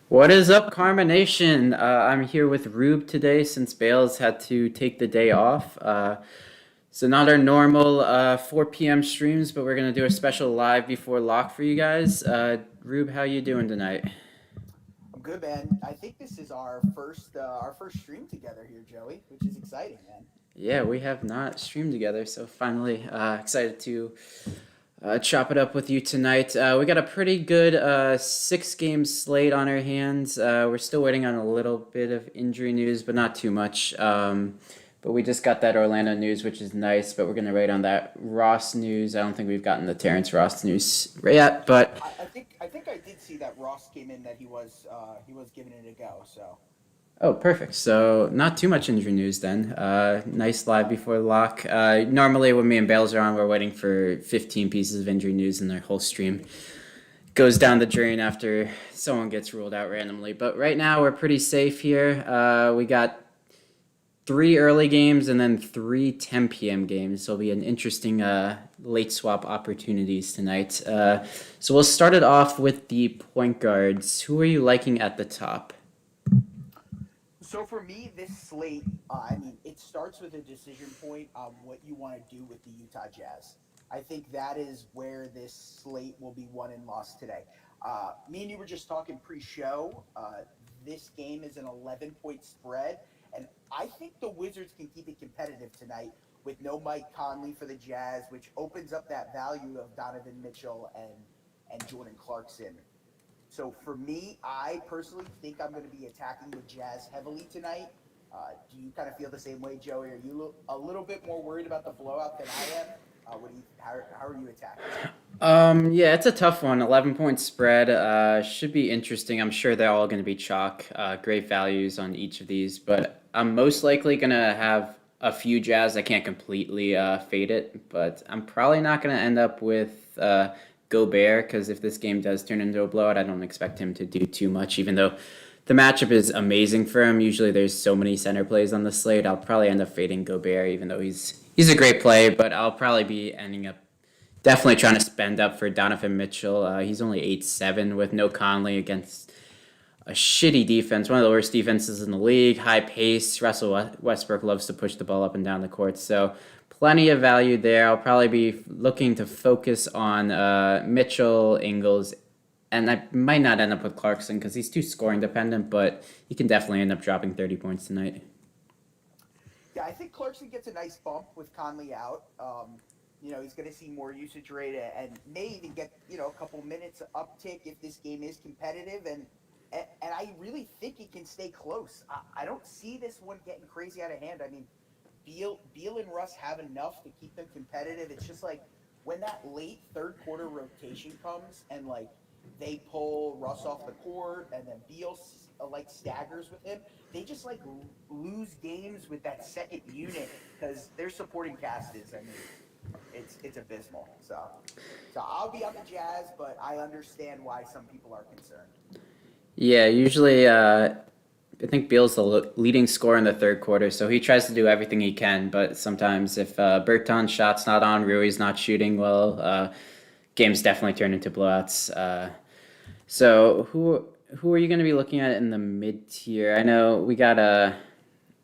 What is up, Karma Nation? I'm here with Rueb today since Bales had to take the day off. So not our normal 4 p.m. streams, but we're gonna do a special live before lock for you guys. Rube, how you doing tonight? I'm good, man. I think this is our first stream together here, Joey, which is exciting, man. Yeah, we have not streamed together, so finally excited to chop it up with you tonight. We got a pretty good 6 game slate on our hands. We're still waiting on a little bit of injury news, but not too much. But we just got that Orlando news, which is nice. But we're gonna wait on that Ross news. I don't think we've gotten the Terrence Ross news yet. But I think I did see that Ross came in that he was giving it a go. So oh, perfect. So not too much injury news then. Nice live before the lock. Normally when me and Bales are on, we're waiting for 15 pieces of injury news in their whole stream goes down the drain after someone gets ruled out randomly. But right now we're pretty safe here. We got 3 early games and then 3 10 p.m. games. So it'll be an interesting late swap opportunities tonight. So we'll start it off with the point guards. Who are you liking at the top? So for me, this slate, it starts with a decision point on what you want to do with the Utah Jazz. I think that is where this slate will be won and lost today. Me and you were just talking pre-show. This game is an 11-point spread, and I think the Wizards can keep it competitive tonight with no Mike Conley for the Jazz, which opens up that value of Donovan Mitchell and Jordan Clarkson. So for me, I personally think I'm going to be attacking the Jazz heavily tonight. Do you kind of feel the same way, Joey? Are you a little bit more worried about the blowout than I am? How are you attacking it? Yeah, it's a tough one. 11 point spread. Should be interesting. I'm sure they're all going to be chalk. Great values on each of these, but I'm most likely going to have a few Jazz. I can't completely fade it, but I'm probably not going to end up with Gobert because if this game does turn into a blowout, I don't expect him to do too much, even though the matchup is amazing for him. Usually there's so many center plays on the slate. I'll probably end up fading Gobert, even though he's a great play, but I'll probably be ending up definitely trying to spend up for Donovan Mitchell. He's only 8-7 with no Conley against a shitty defense, one of the worst defenses in the league. High pace. Russell Westbrook loves to push the ball up and down the court, so plenty of value there. I'll probably be looking to focus on Mitchell, Ingles, and I might not end up with Clarkson because he's too scoring dependent, but he can definitely end up dropping 30 points tonight. Yeah, I think Clarkson gets a nice bump with Conley out. He's going to see more usage rate and may even get a couple minutes uptick if this game is competitive. And I really think it can stay close. I don't see this one getting crazy out of hand. I mean, Beal and Russ have enough to keep them competitive. It's just like when that late third quarter rotation comes and like they pull Russ off the court and then Beal like staggers with him, they just like lose games with that second unit because their supporting cast is. I mean, it's abysmal. So I'll be on the Jazz, but I understand why some people are concerned. Yeah, usually I think Beal's the leading scorer in the third quarter, so he tries to do everything he can. But sometimes if Berton's shot's not on, Rui's not shooting well, games definitely turn into blowouts. So who are you going to be looking at in the mid tier? I know we got a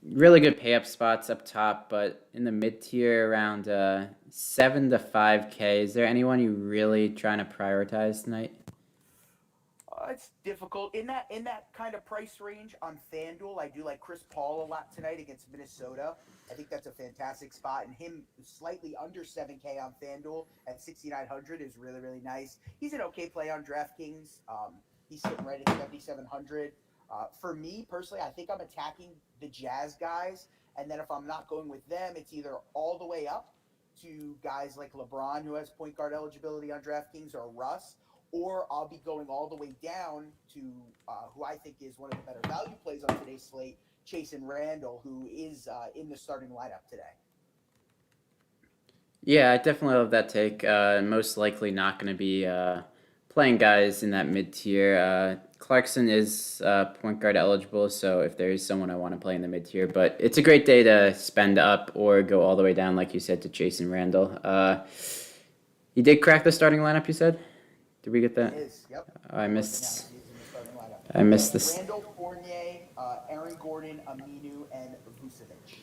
really good pay up spots up top, but in the mid tier around 7 to 5K, is there anyone you really trying to prioritize tonight? It's difficult in that kind of price range on FanDuel. I do like Chris Paul a lot tonight against Minnesota. I think that's a fantastic spot, and him slightly under 7K on FanDuel at 6,900 is really really nice. He's an okay play on DraftKings. He's sitting right at 7,700. For me personally, I think I'm attacking the Jazz guys, and then if I'm not going with them, it's either all the way up to guys like LeBron, who has point guard eligibility on DraftKings, or Russ, or I'll be going all the way down to who I think is one of the better value plays on today's slate, Chase and Randall, who is in the starting lineup today. Yeah, I definitely love that take. Most likely not going to be playing guys in that mid tier. Clarkson is point guard eligible, so if there is someone I want to play in the mid tier, but it's a great day to spend up or go all the way down, like you said, to Jason Randall. You did crack the starting lineup, you said? Did we get He that? is, yep. I He was announced. missed. He's in the starting lineup. I We missed have this. Randall, Fournier, Aaron Gordon, Aminu, and Vucevic.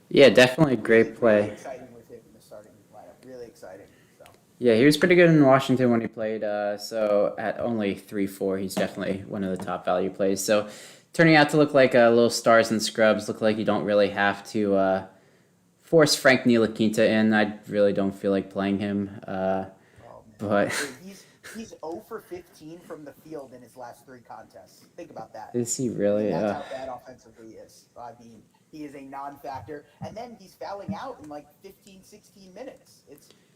Yeah, definitely a Really, great really play. exciting with him in the starting lineup. Really exciting. So Yeah, he was pretty good in Washington when he played. So at only 3-4, he's definitely one of the top value plays. So turning out to look like little stars and scrubs. Look like you don't really have to force Frank Ntilikina in. I really don't feel like playing him. oh man, But dude, he's 0 for 15 from the field in his last three contests. Think about that. is he I mean, really? that's how bad offensively he is. I mean, he is a non-factor, and then he's fouling out in like 15, 16 minutes.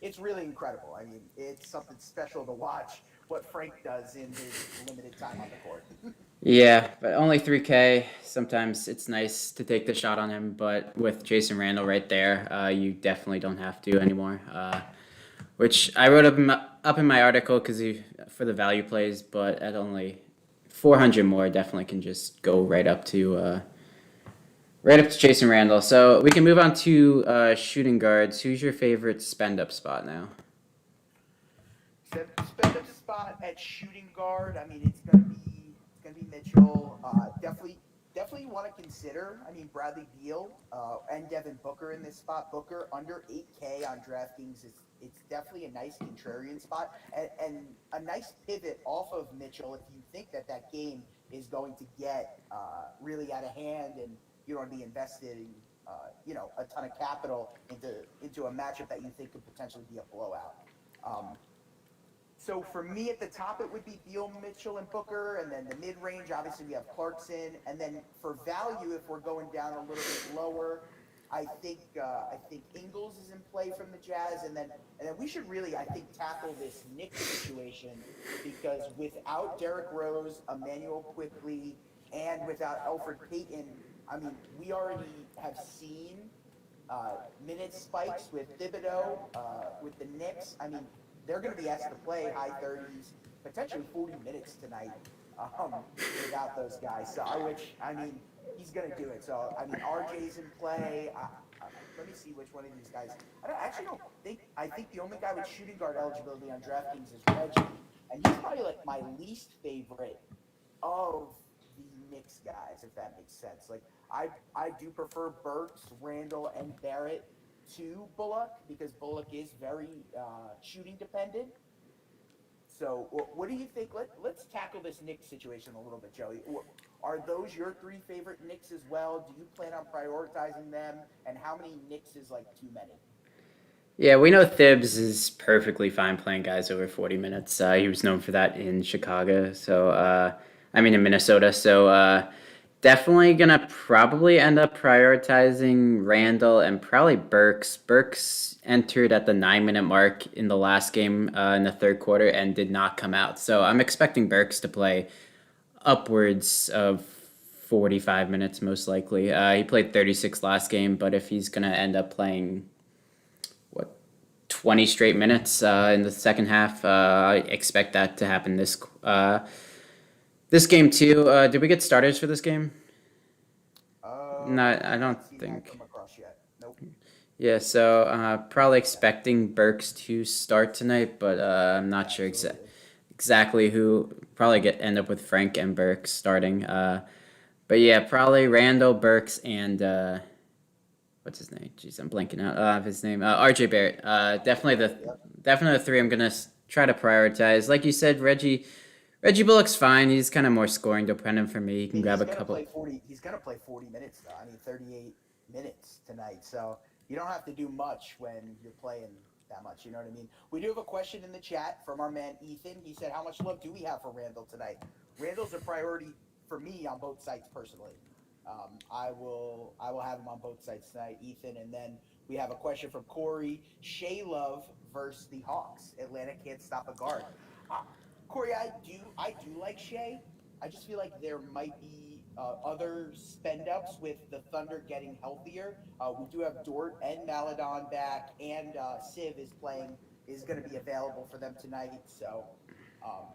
It's really incredible. I mean, it's something special to watch what Frank does in his limited time on the court. Yeah, but only 3K. Sometimes it's nice to take the shot on him, but with Jason Randall right there, you definitely don't have to anymore. Which I wrote up in my article because for the value plays, but at only 400 more, definitely can just go right up to Jason Randall. So we can move on to shooting guards. Who's your favorite spend up spot now? Spend a spot at shooting guard. I mean, it's gonna be Mitchell. Definitely want to consider. I mean, Bradley Beal and Devin Booker in this spot. Booker under 8K on DraftKings is it's definitely a nice contrarian spot and a nice pivot off of Mitchell if you think that game is going to get really out of hand and you don't want to be invested in a ton of capital into a matchup that you think could potentially be a blowout. Um, so for me at the top, it would be Beal, Mitchell, and Booker, and then the mid range, obviously we have Clarkson, and then for value, if we're going down a little bit lower, I think Ingles is in play from the Jazz, and then we should really I think tackle this Knicks situation because without Derrick Rose, Emmanuel Quickly, and without Alfred Payton, I mean we already have seen minute spikes with Thibodeau, with the Knicks. I mean, they're going to be asked to play high 30s, potentially 40 minutes tonight without those guys. So, I mean, he's going to do it. So, I mean, RJ's in play. Let me see which one of these guys. I think. I think the only guy with shooting guard eligibility on DraftKings is Reggie, and he's probably like my least favorite of the Knicks guys, if that makes sense. Like I do prefer Burks, Randall, and Barrett to Bullock because Bullock is very shooting dependent. So what do you think? Let's tackle this Knicks situation a little bit, Joey. Are those your three favorite Knicks as well? Do you plan on prioritizing them? And how many Knicks is like too many? Yeah, we know Thibs is perfectly fine playing guys over 40 minutes. He was known for that in Chicago. So, I mean, in Minnesota. So, definitely gonna probably end up prioritizing Randall and probably Burks. Burks entered at the 9 minute mark in the last game in the third quarter and did not come out. So, I'm expecting Burks to play upwards of 45 minutes most likely. He played 36 last game, but if he's gonna end up playing what 20 straight minutes in the second half. I expect that to happen this game too. Did we get starters for this game? Not, I I have don't not seen that think. come across yet. Nope. Yeah, so probably expecting Burks to start tonight, but I'm not sure Absolutely. exactly who. Probably end up with Frank and Burks starting. But yeah, probably Randall, Burks, and what's his name? Jeez, I'm blanking out of his name. RJ Barrett. Yep. Definitely the three I'm gonna try to prioritize. Like you said, Reggie Bullock's fine. He's kind of more scoring dependent for me. He I can mean, grab a couple. He's gonna play 40 minutes though. I mean, 38 minutes tonight. So you don't have to do much when you're playing that much. You know what I mean? We do have a question in the chat from our man Ethan. He said, "How much love do we have for Randall tonight?" Randall's a priority for me on both sites personally. I will have him on both sides tonight, Ethan. And then we have a question from Corey: Shea Love versus the Hawks. Atlanta can't stop a guard. Uh, Corey, I do like Shea. I just feel like there might be other spend ups with the Thunder getting healthier. We do have Dort and Maladon back, and Civ is going to be available for them tonight. So um,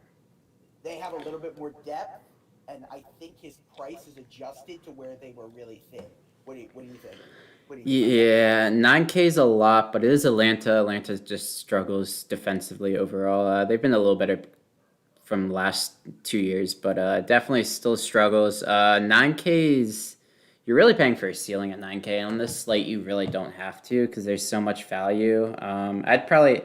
they have a little bit more depth, and I think his price is adjusted to where they were really thin. What do you think? What do you think about that? Yeah, 9K is a lot, but it is Atlanta. Atlanta just struggles defensively overall. They've been a little better from last 2 years, but definitely still struggles. 9Ks, you're really paying for a ceiling at 9K. On this slate, you really don't have to because there's so much value. I'd probably,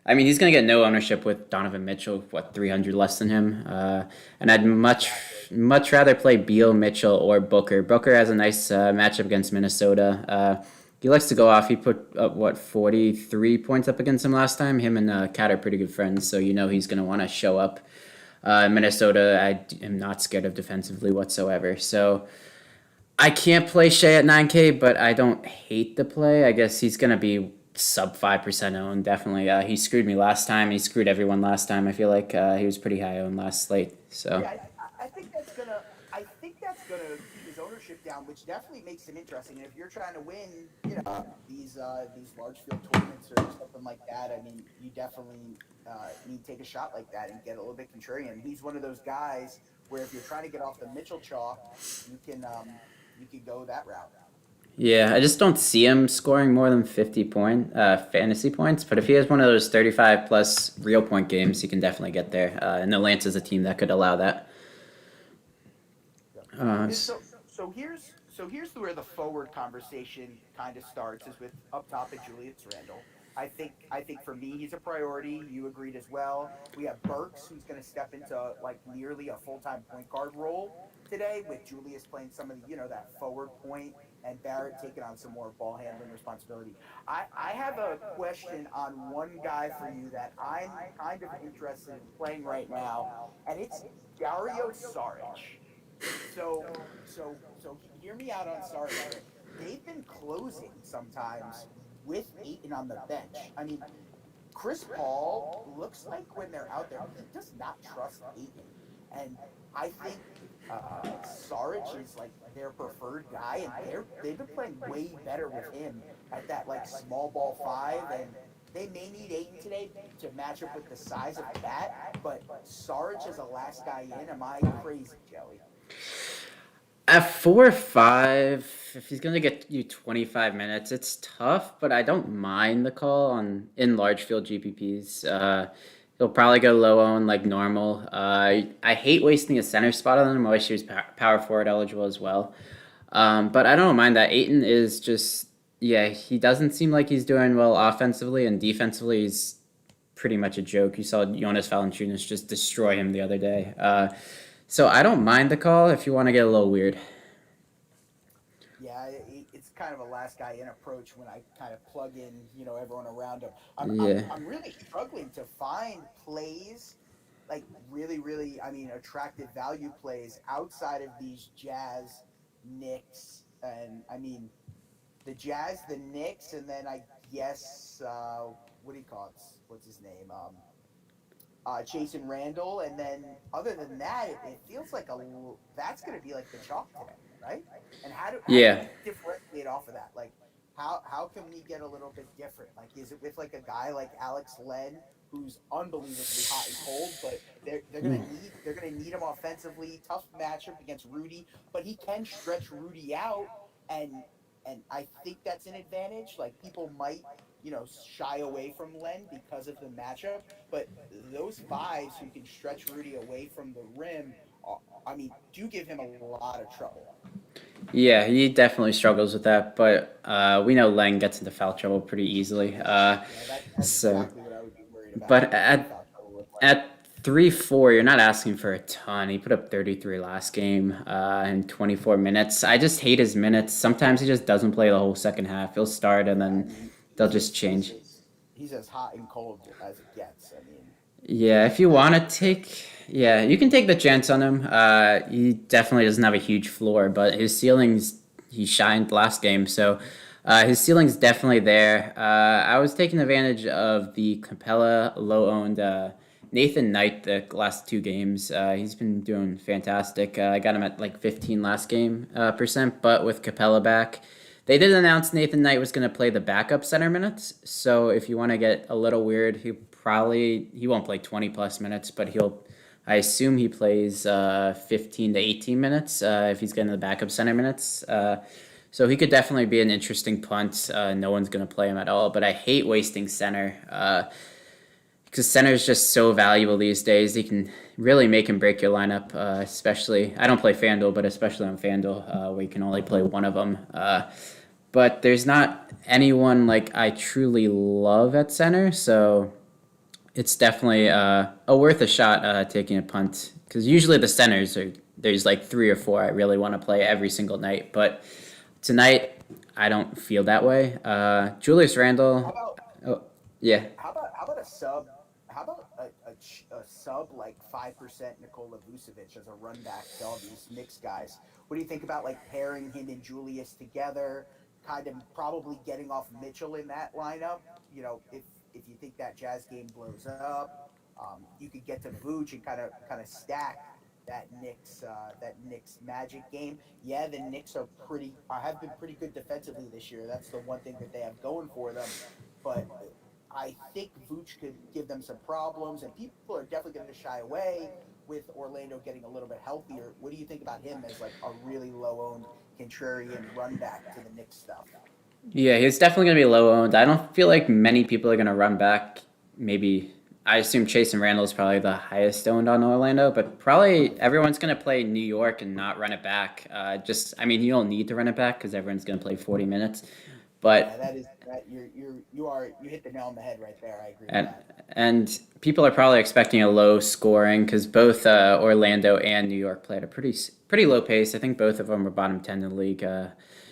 I mean, he's going to get no ownership with Donovan Mitchell, what, 300 less than him. And I'd Exactly. much rather play Beal, Mitchell, or Booker. Booker has a nice matchup against Minnesota. He likes to go off. He put up, what, 43 points up against him last time. Him and Cat are pretty good friends, so you know he's going to want to show up. Minnesota, I am not scared of defensively whatsoever. So I can't play Shea at 9K, but I don't hate the play. I guess he's going to be sub 5% owned, definitely. He screwed me last time. He screwed everyone last time. I feel like he was pretty high owned last slate. So. Yeah, I think that's gonna. I think that's gonna keep his ownership down, which definitely makes him interesting. And if you're trying to win, these large field tournaments or something like that, I mean, you definitely need to take a shot like that and get a little bit contrarian. He's one of those guys where if you're trying to get off the Mitchell chalk, you can go that route. Yeah, I just don't see him scoring more than 50 fantasy points. But if he has one of those 35 plus real point games, he can definitely get there. And Atlanta's a team that could allow that. Yep. Uh, So here's where the forward conversation kind of starts is with up top at Julius Randle. I think for me he's a priority. You agreed as well. We have Burks who's going to step into like nearly a full-time point guard role today with Julius playing some of the that forward point and Barrett taking on some more ball handling responsibility. I have a question on one guy for you that I'm kind of interested in playing right now, and it's Dario Saric. So hear me out on Sarge here. They've been closing sometimes with Aiton on the bench. I mean, Chris Paul looks like when they're out there, he does not trust Aiton, and I think Sarge is like their preferred guy, and they've been playing way better with him at that like small ball five, and they may need Aiton today to match up with the size of Cat, but Sarge is the last guy in. Am I crazy, Joey? at 4 or 5, if he's gonna get you 25 minutes, it's tough. But I don't mind the call on in large field GPPs. He'll probably go low own like normal. I hate wasting a center spot on him. I wish he was power forward eligible as well. But I don't mind that. Aiton is just, yeah, he doesn't seem like he's doing well offensively, and defensively he's pretty much a joke. You saw Jonas Valanciunas just destroy him the other day. So I don't mind the call if you want to get a little weird. Yeah, it's kind of a last guy in approach when I kind of plug in, everyone around him. I'm, I'm, Yeah. I'm really struggling to find plays, like really, really, I mean, attractive value plays outside of these Jazz, Knicks, and I mean, the Jazz, the Knicks, and then I guess, what do you call it? What's his name? Jason Randall, and then other than that, it feels like that's going to be like the chalk today, right? And how do Yeah. we differentiate off of that? Like, how can we get a little bit different? Like, is it with like a guy like Alex Len, who's unbelievably hot and cold, but they're gonna need him offensively. Tough matchup against Rudy, but he can stretch Rudy out, and I think that's an advantage. Like people might shy away from Len because of the matchup, but those fives who can stretch Rudy away from the rim, I mean, do give him a lot of trouble. Yeah, he definitely struggles with that, but we know Lang gets into foul trouble pretty easily. Yeah, that's So, exactly what I would be worried about. but Getting into foul trouble with Len. at 3-4, you're not asking for a ton. He put up 33 last game in 24 minutes. I just hate his minutes. Sometimes he just doesn't play the whole second half. He'll start and Yeah, I then mean, they'll he's just as he's change. as he's as hot and cold as it gets. I mean, Yeah, if you that want to take, yeah, you can take the chance on him. He definitely doesn't have a huge floor, but his ceilings, he shined last game, so his ceiling's definitely there. I was taking advantage of the Capella low-owned Nathan Knight the last 2 games. He's been doing fantastic. I got him at like 15 last game percent, but with Capella back. They did announce Nathan Knight was going to play the backup center minutes. So if you want to get a little weird, he won't play 20 plus minutes, but I assume he plays 15 to 18 minutes if he's getting the backup center minutes. So he could definitely be an interesting punt. No one's going to play him at all, but I hate wasting center. because center is just so valuable these days. He can really make and break your lineup, especially. I don't play FanDuel, but especially on FanDuel, where you can only play one of them. But there's not anyone like I truly love at center, so it's definitely a worth a shot taking a punt. Because usually the centers are there's like three or four I really want to play every single night, but tonight I don't feel that way. Julius How Randle, about oh yeah, how about a sub? How about a sub like 5% Nikola Vucevic as a run back to all these Knicks guys? What do you think about like pairing him and Julius together? Kind of probably getting off Mitchell in that lineup. You know, if you think that Jazz game blows up, you could get to Vooch and kind of stack that Knicks Magic game. Yeah, the Knicks have been pretty good defensively this year. That's the one thing that they have going for them. But I think Vooch could give them some problems, and people are definitely going to shy away with Orlando getting a little bit healthier. What do you think about him as like a really low owned contrarian run back to the Knicks stuff? yeah, he's definitely gonna be low owned. I don't feel like many people are gonna run back. Maybe I assume Chase and Randall is probably the highest owned on Orlando, but probably everyone's gonna play New York and not run it back. I mean, you don't need to run it back because everyone's gonna play 40 minutes, Yeah, but that is that you hit the nail on the head right there. I agree with and that. and people are probably expecting a low scoring because both Orlando and New York played a pretty low pace. I think both of them were bottom 10 in the league.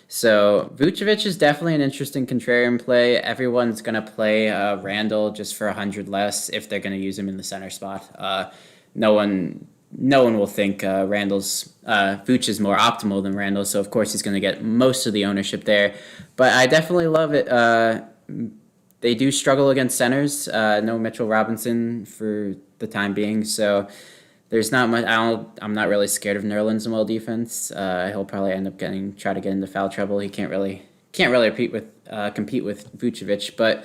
So Vucevic is definitely an interesting contrarian play. Everyone's gonna play Randall just for 100 less if they're gonna use him in the center spot. No one. No one will think Randall's Vooch is more optimal than Randall, so of course he's going to get most of the ownership there. But I definitely love it. They do struggle against centers. No Mitchell Robinson for the time being, so there's not much. I'm not really scared of Nerlens and well defense. He'll probably end up try to get into foul trouble. He can't really compete with Vucevic, but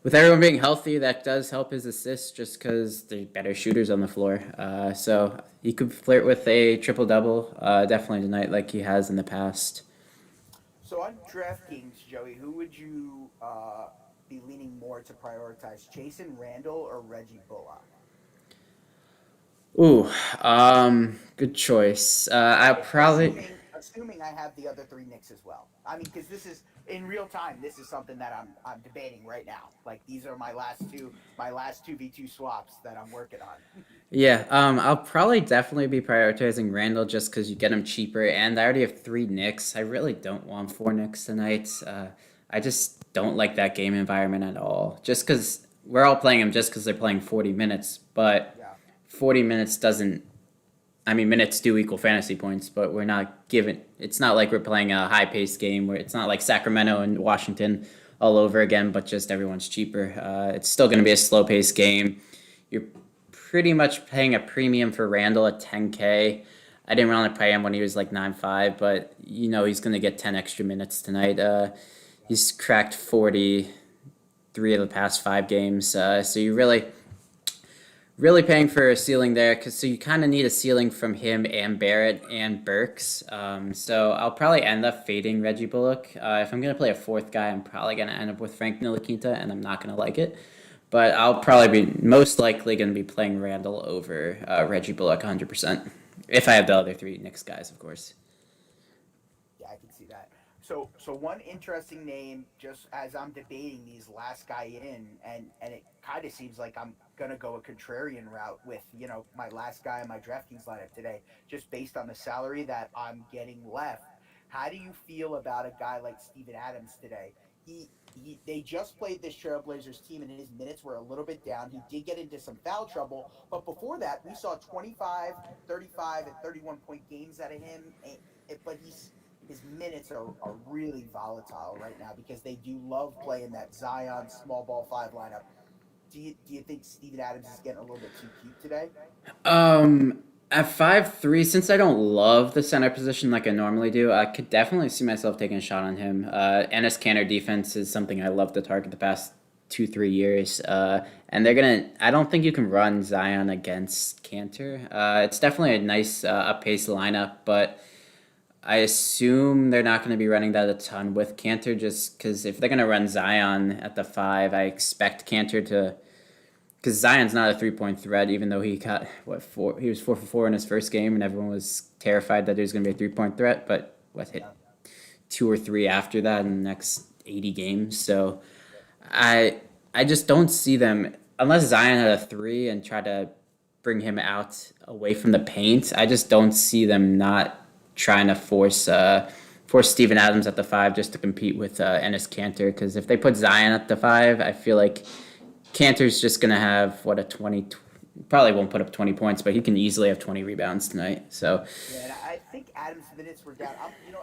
with everyone being healthy, that does help his assists just because there's better shooters on the floor. So he could flirt with a triple double definitely tonight, like he has in the past. So on DraftKings, Joey, who would you be leaning more to prioritize, Jason Randall or Reggie Bullock? Ooh, good choice. I probably Assuming I have the other three Knicks as well. I mean, because this is in real time. This is something that I'm debating right now. Like these are my last two v2 swaps that I'm working on. Yeah, I'll probably definitely be prioritizing Randall just because you get him cheaper, and I already have three Knicks. I really don't want four Knicks tonight. I just don't like that game environment at all. Just because we're all playing them just because they're playing 40 minutes, but Yeah. 40 minutes doesn't. I mean, minutes do equal fantasy points, but we're not given. It's not like we're playing a high-paced game where it's not like Sacramento and Washington all over again, but just everyone's cheaper. It's still going to be a slow-paced game. You're pretty much paying a premium for Randall at 10K. I didn't want to pay him when he was like 9.5, but he's going to get 10 extra minutes tonight. He's cracked 43 of the past 5 games, so you really paying for a ceiling there, so you kind of need a ceiling from him and Barrett and Burks. So I'll probably end up fading Reggie Bullock. If I'm gonna play a fourth guy, I'm probably gonna end up with Frank Ntilikina, and I'm not gonna like it. But I'll probably be most likely gonna be playing Randall over Reggie Bullock 100%. If I have the other three Knicks guys, of course. Yeah, I can see that. So one interesting name, just as I'm debating these last guy in, and it kind of seems like I'm gonna go a contrarian route with my last guy in my DraftKings lineup today, just based on the salary that I'm getting left. How do you feel about a guy like Steven Adams today? They just played this Trailblazers team, and his minutes were a little bit down. He did get into some foul trouble, but before that, we saw 25, 35, and 31-point games out of him. But his minutes are really volatile right now because they do love playing that Zion small ball five lineup. Do you think Steven Adams is getting a little bit too cute today? At 5'3", since I don't love the center position like I normally do, I could definitely see myself taking a shot on him. Ennis Cantor defense is something I love to target the past 2-3 years. And I don't think you can run Zion against Cantor. It's definitely a nice up-pace lineup, but I assume they're not going to be running that a ton with Cantor just because if they're going to run Zion at the 5, I expect Cantor to because Zion's not a 3-point threat, even though he got what four. He was 4 for 4 in his first game, and everyone was terrified that he was going to be a 3-point threat. But what hit Yeah. 2 or 3 after that in the next 80 games. So I I just don't see them unless Zion had a three and try to bring him out away from the paint. I just don't see them not trying to force Steven Adams at the five just to compete with Ennis Cantor. Because if they put Zion at the five, I feel like Cantor's just gonna have what a 20. Probably won't put up 20 points, but he can easily have 20 rebounds tonight. So Yeah, and I think Adams' minutes were down.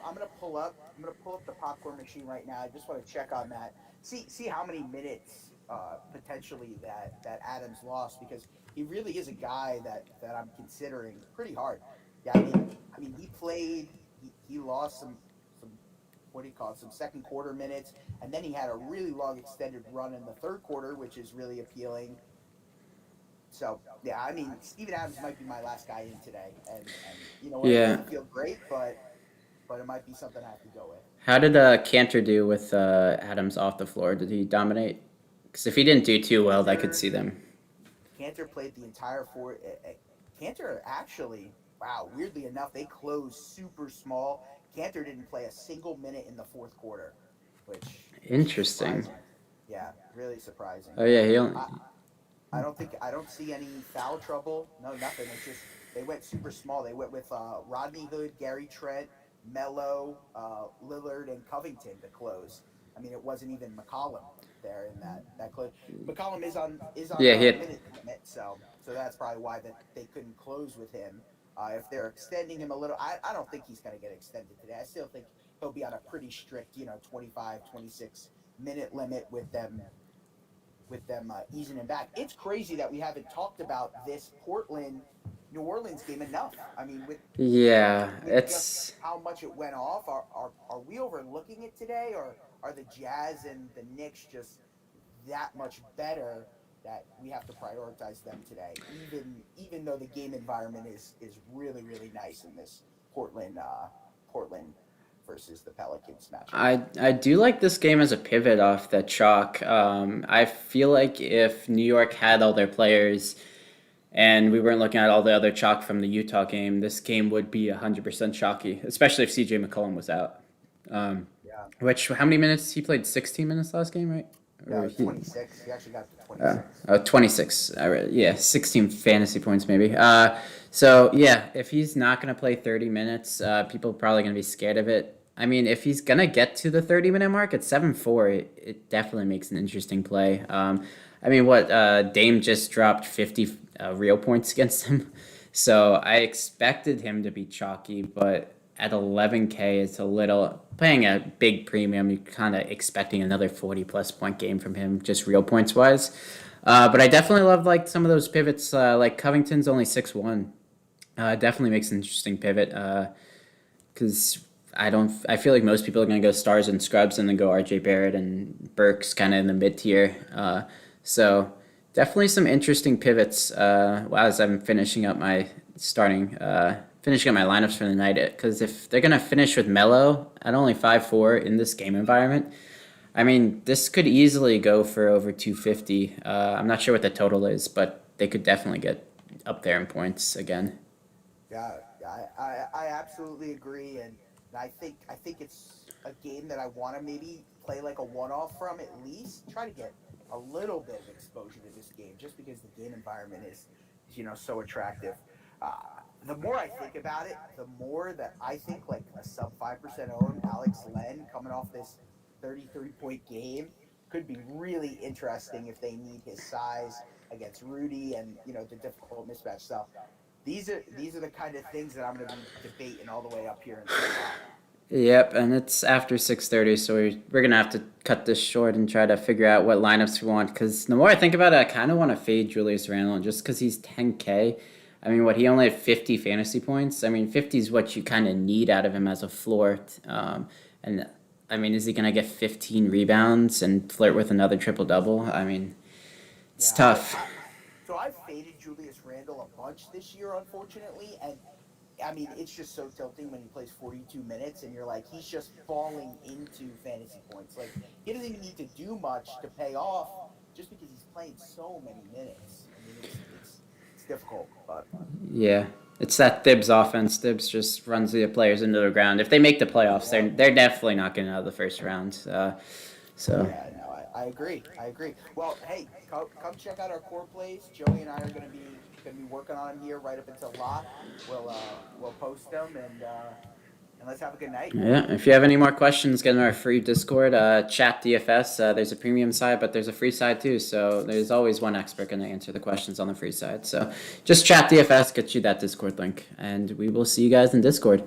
I'm gonna pull up. I'm gonna pull up the popcorn machine right now. I just want to check on that. See how many minutes potentially that Adams lost because he really is a guy that I'm considering pretty hard. Yeah, I mean he played. He lost some what do you call it? Some second quarter minutes, and then he had a really long extended run in the third quarter, which is really appealing. So yeah, I mean, Steven Adams might be my last guy in today, and you know what, it yeah, doesn't feel great, but it might be something I have to go with. how did Cantor do with Adams off the floor? Did he dominate? Because if he didn't do too well, I could Cantor see them. Cantor played the entire four. Cantor actually, wow, weirdly enough, they closed super small. Cantor didn't play a single minute in the fourth quarter, which is Interesting. surprising. Yeah, really surprising. Oh yeah, he only. I, I don't see any foul trouble. No, nothing. It's just they went super small. They went with Rodney Hood, Gary Trent, Mello, Lillard, and Covington to close. I mean, it wasn't even McCollum there in that close. McCollum is on Yeah, he the had. minute limit, so that's probably why that they couldn't close with him. If they're extending him a little, I don't think he's going to get extended today. I still think he'll be on a pretty strict, 25, 26 minute limit with them easing him back. It's crazy that we haven't talked about this Portland New Orleans game enough. I mean, Yeah, with just it's. how much it went off, are we overlooking it today, or are the Jazz and the Knicks just that much better that we have to prioritize them today? Even though the game environment is really really nice in this Portland versus the Pelicans matchup. I do like this game as a pivot off the chalk. I feel like if New York had all their players and we weren't looking at all the other chalk from the Utah game, this game would be 100% chalky, especially if CJ McCollum was out. Um, Yeah. which how many minutes he played? 16 minutes last game, right? Yeah, Or he 26. He actually got to 26. 26. Yeah, 16 fantasy points maybe. So yeah, if he's not gonna play 30 minutes, people are probably gonna be scared of it. I mean, if he's gonna get to the 30-minute mark at 7-4, it definitely makes an interesting play. I mean, what Dame just dropped 50 real points against him, so I expected him to be chalky, but at 11K, it's a little paying a big premium. You're kind of expecting another 40 plus point game from him, just real points wise. But I definitely love like some of those pivots. Like Covington's only 6'1". Definitely makes an interesting pivot. Because I don't. I feel like most people are gonna go stars and scrubs and then go RJ Barrett and Burks kind of in the mid tier. So definitely some interesting pivots. As I'm finishing up my finishing up my lineups for the night. Because if they're gonna finish with Melo at only 5-4 in this game environment, I mean this could easily go for over 250. I'm not sure what the total is, but they could definitely get up there in points again. Yeah, yeah, I absolutely agree, and I think it's a game that I want to maybe play like a one-off from at least. Try to get a little bit of exposure to this game, just because the game environment is so attractive. Uh, the more I think about it, the more that I think like a sub 5% owned Alex Len coming off this 33-point game could be really interesting if they need his size against Rudy and the difficult mismatch. So these are the kind of things that I'm going to be debating all the way up here until lock. Yep, and it's after 6:30, so we're gonna have to cut this short and try to figure out what lineups we want. Because the more I think about it, I kind of want to fade Julius Randle, and just because he's 10K. I mean, what he only had 50 fantasy points. I mean, 50 is what you kind of need out of him as a floor. And I mean, is he gonna get 15 rebounds and flirt with another triple double? I mean, it's Yeah, tough. so I've faded Julius Randle a bunch this year, unfortunately, and I mean it's just so tilting when he plays 42 minutes, and you're like he's just falling into fantasy points. Like he doesn't even need to do much to pay off, just because he's playing so many minutes. I mean, it's difficult, but Yeah. It's that Thibs offense. Thibs just runs the players into the ground. If they make the playoffs, they're definitely not getting out of the first round. So yeah, no, I agree. I agree. Well, hey, come check out our core plays. Joey and I are gonna be working on them here right up until lock. We'll post them and let's have a good night. yeah, if you have any more questions, get in our free Discord, chat DFS. There's a premium side, but there's a free side too. So there's always one expert going to answer the questions on the free side. So just chat DFS, get you that Discord link, and we will see you guys in Discord.